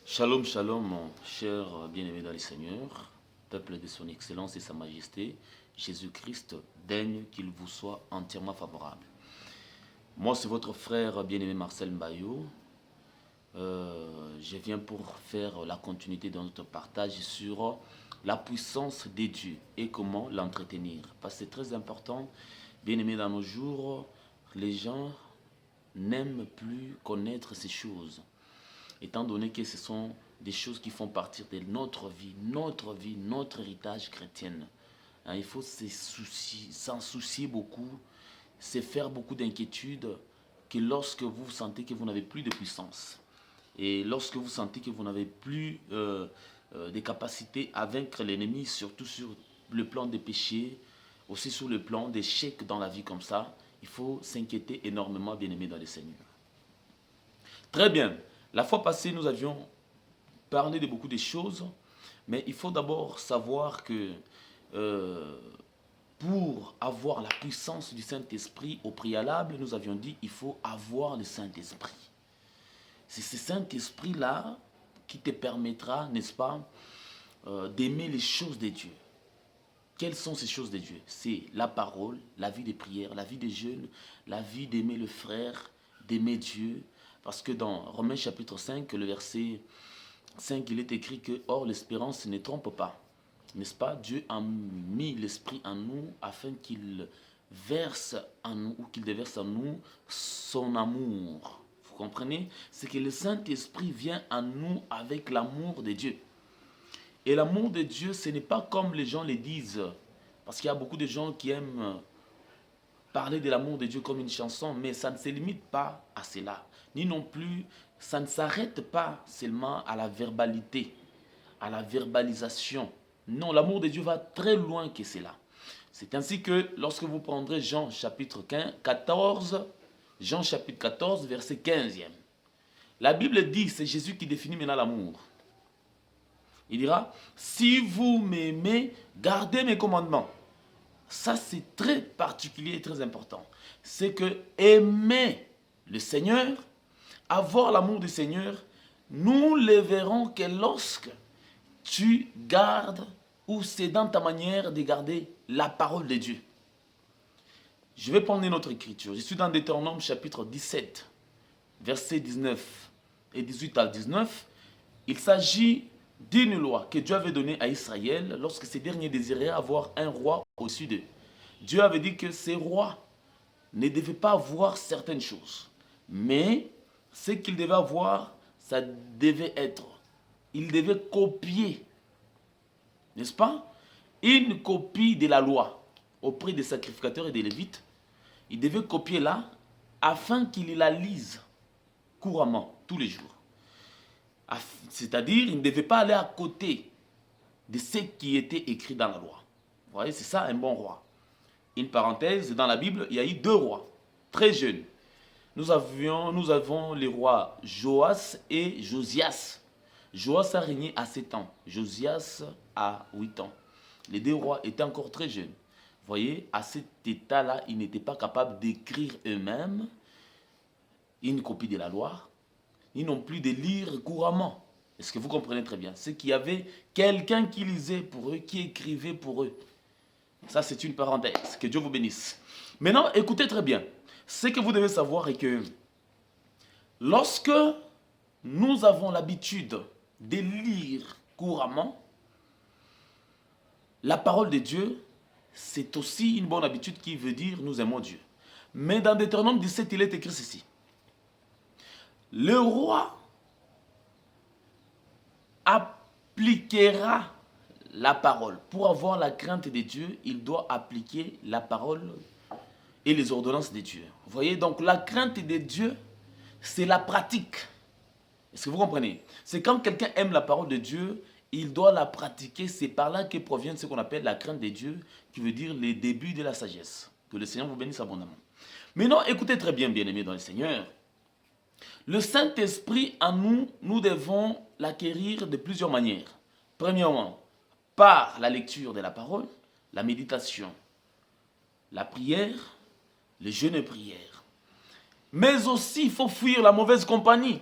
Shalom, shalom, mon cher bien-aimé dans le Seigneur, peuple de son Excellence et Sa Majesté, Jésus-Christ, daigne qu'il vous soit entièrement favorable. Moi, c'est votre frère bien-aimé Marcel Mbayo. Je viens pour faire la continuité de notre partage sur la puissance des dieux et comment l'entretenir. Parce que c'est très important, bien-aimé, dans nos jours, les gens n'aiment plus connaître ces choses, étant donné que ce sont des choses qui font partie de notre vie, notre héritage chrétien. Il faut s'en soucier beaucoup, se faire beaucoup d'inquiétudes, que lorsque vous sentez que vous n'avez plus de puissance, et lorsque vous sentez que vous n'avez plus de capacité à vaincre l'ennemi, surtout sur le plan des péchés, aussi sur le plan d'échecs dans la vie comme ça, il faut s'inquiéter énormément, bien-aimé dans le Seigneur. Très bien. La fois passée, nous avions parlé de beaucoup de choses, mais il faut d'abord savoir que pour avoir la puissance du Saint-Esprit au préalable, nous avions dit il faut avoir le Saint-Esprit. C'est ce Saint-Esprit-là qui te permettra, n'est-ce pas, d'aimer les choses de Dieu. Quelles sont ces choses de Dieu? C'est la parole, la vie des prières, la vie des jeûnes, la vie d'aimer le frère, d'aimer Dieu. Parce que dans Romains chapitre 5, le verset 5, il est écrit que « Or, l'espérance ne trompe pas ». N'est-ce pas? Dieu a mis l'Esprit en nous afin qu'il verse en nous, ou qu'il déverse en nous son amour. Vous comprenez? C'est que le Saint-Esprit vient en nous avec l'amour de Dieu. Et l'amour de Dieu, ce n'est pas comme les gens le disent. Parce qu'il y a beaucoup de gens qui aiment parler de l'amour de Dieu comme une chanson, mais ça ne se limite pas à cela. Ni non plus, ça ne s'arrête pas seulement à la verbalité, à la verbalisation. Non, l'amour de Dieu va très loin que cela. C'est ainsi que lorsque vous prendrez Jean chapitre 14, Jean chapitre 14, verset 15e, la Bible dit, c'est Jésus qui définit maintenant l'amour. Il dira, si vous m'aimez, gardez mes commandements. Ça, c'est très particulier et très important. C'est que aimer le Seigneur, avoir l'amour du Seigneur, nous le verrons que lorsque tu gardes, ou c'est dans ta manière de garder la parole de Dieu. Je vais prendre une autre écriture. Je suis dans Deutéronome chapitre 17, versets 19 et 18 à 19. Il s'agit d'une loi que Dieu avait donnée à Israël lorsque ces derniers désiraient avoir un roi au-dessus d'eux. Dieu avait dit que ces rois ne devaient pas avoir certaines choses. Mais ce qu'ils devaient avoir, ça devait être. Ils devaient copier, n'est-ce pas, une copie de la loi auprès des sacrificateurs et des lévites. Ils devaient copier là afin qu'ils la lisent couramment, tous les jours. C'est-à-dire, ils ne devaient pas aller à côté de ce qui était écrit dans la loi. Vous voyez, c'est ça un bon roi. Une parenthèse, dans la Bible, il y a eu deux rois, très jeunes. Nous avons les rois Joas et Josias. Joas a régné à 7 ans, Josias à 8 ans. Les deux rois étaient encore très jeunes. Vous voyez, à cet état-là, ils n'étaient pas capables d'écrire eux-mêmes une copie de la loi, ni non plus de lire couramment. Est-ce que vous comprenez très bien? C'est qu'il y avait quelqu'un qui lisait pour eux, qui écrivait pour eux. Ça, c'est une parenthèse. Que Dieu vous bénisse. Maintenant, écoutez très bien. Ce que vous devez savoir est que lorsque nous avons l'habitude de lire couramment, la parole de Dieu, c'est aussi une bonne habitude qui veut dire nous aimons Dieu. Mais dans Deutéronome 17, il est écrit ceci. Le roi appliquera la parole. Pour avoir la crainte de Dieu, il doit appliquer la parole et les ordonnances de Dieu. Vous voyez, donc la crainte de Dieu, c'est la pratique. Est-ce que vous comprenez? C'est quand quelqu'un aime la parole de Dieu, il doit la pratiquer. C'est par là que provient ce qu'on appelle la crainte de Dieu, qui veut dire les débuts de la sagesse. Que le Seigneur vous bénisse abondamment. Maintenant, écoutez très bien, bien-aimés dans le Seigneur. Le Saint-Esprit en nous, nous devons l'acquérir de plusieurs manières. Premièrement, par la lecture de la parole, la méditation, la prière, le jeûne et prière. Mais aussi, il faut fuir la mauvaise compagnie.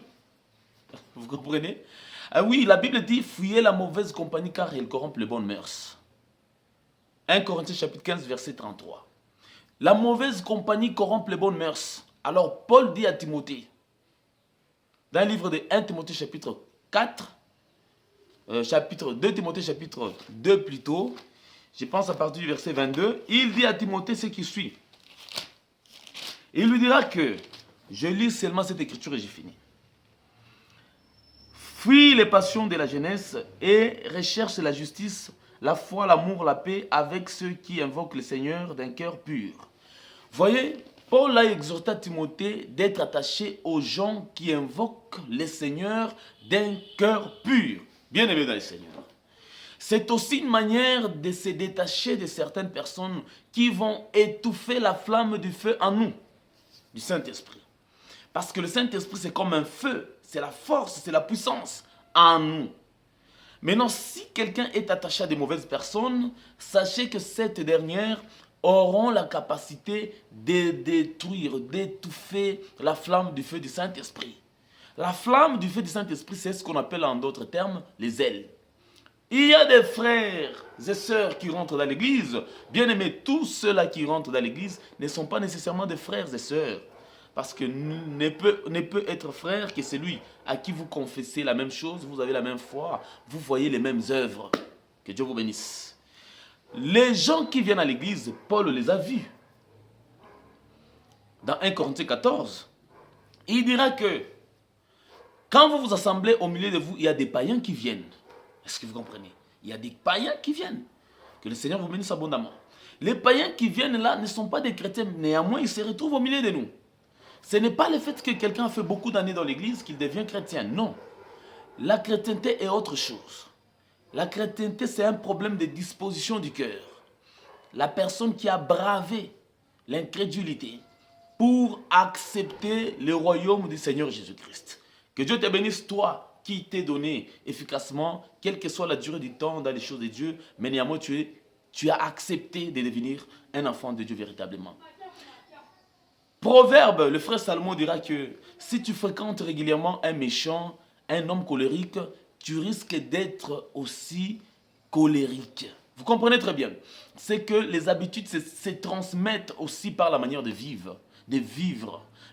Vous comprenez? Ah oui, la Bible dit, fuyez la mauvaise compagnie car elle corrompt les bonnes mœurs. 1 Corinthiens chapitre 15, verset 33. La mauvaise compagnie corrompt les bonnes mœurs. Alors Paul dit à Timothée, dans le livre de 1 Timothée chapitre 4, chapitre 2 Timothée chapitre 2 plutôt, je pense à partir du verset 22, il dit à Timothée ce qui suit. Il lui dira que, je lis seulement cette écriture et j'ai fini. Fuis les passions de la jeunesse et recherche la justice, la foi, l'amour, la paix avec ceux qui invoquent le Seigneur d'un cœur pur. Voyez, Paul a exhorté Timothée d'être attaché aux gens qui invoquent le Seigneur d'un cœur pur. Bien aimé dans le Seigneur. C'est aussi une manière de se détacher de certaines personnes qui vont étouffer la flamme du feu en nous, du Saint-Esprit. Parce que le Saint-Esprit, c'est comme un feu, c'est la force, c'est la puissance en nous. Maintenant, si quelqu'un est attaché à des mauvaises personnes, sachez que cette dernière auront la capacité de détruire, d'étouffer la flamme du feu du Saint-Esprit. La flamme du feu du Saint-Esprit, c'est ce qu'on appelle en d'autres termes les ailes. Il y a des frères et sœurs qui rentrent dans l'église. Bien aimés, tous ceux-là qui rentrent dans l'église ne sont pas nécessairement des frères et sœurs. Parce que ne peut être frère que celui à qui vous confessez la même chose, vous avez la même foi, vous voyez les mêmes œuvres. Que Dieu vous bénisse. Les gens qui viennent à l'église, Paul les a vus. Dans 1 Corinthiens 14, il dira que quand vous vous assemblez au milieu de vous, il y a des païens qui viennent. Est-ce que vous comprenez? Il y a des païens qui viennent. Que le Seigneur vous bénisse abondamment. Les païens qui viennent là ne sont pas des chrétiens, néanmoins ils se retrouvent au milieu de nous. Ce n'est pas le fait que quelqu'un a fait beaucoup d'années dans l'église qu'il devient chrétien, non. La chrétienté est autre chose. La chrétienté, c'est un problème de disposition du cœur. La personne qui a bravé l'incrédulité pour accepter le royaume du Seigneur Jésus-Christ. Que Dieu te bénisse, toi qui t'es donné efficacement, quelle que soit la durée du temps dans les choses de Dieu, mais néanmoins tu as accepté de devenir un enfant de Dieu véritablement. Proverbe, le frère Salomon dira que si tu fréquentes régulièrement un méchant, un homme colérique, tu risques d'être aussi colérique. Vous comprenez très bien. C'est que les habitudes se transmettent aussi par la manière de vivre.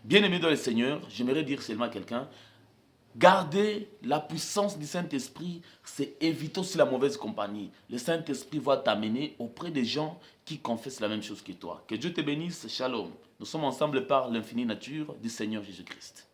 Bien aimé dans le Seigneur, j'aimerais dire seulement à quelqu'un, garder la puissance du Saint-Esprit, c'est éviter aussi la mauvaise compagnie. Le Saint-Esprit va t'amener auprès des gens qui confessent la même chose que toi. Que Dieu te bénisse, shalom. Nous sommes ensemble par l'infinie nature du Seigneur Jésus-Christ.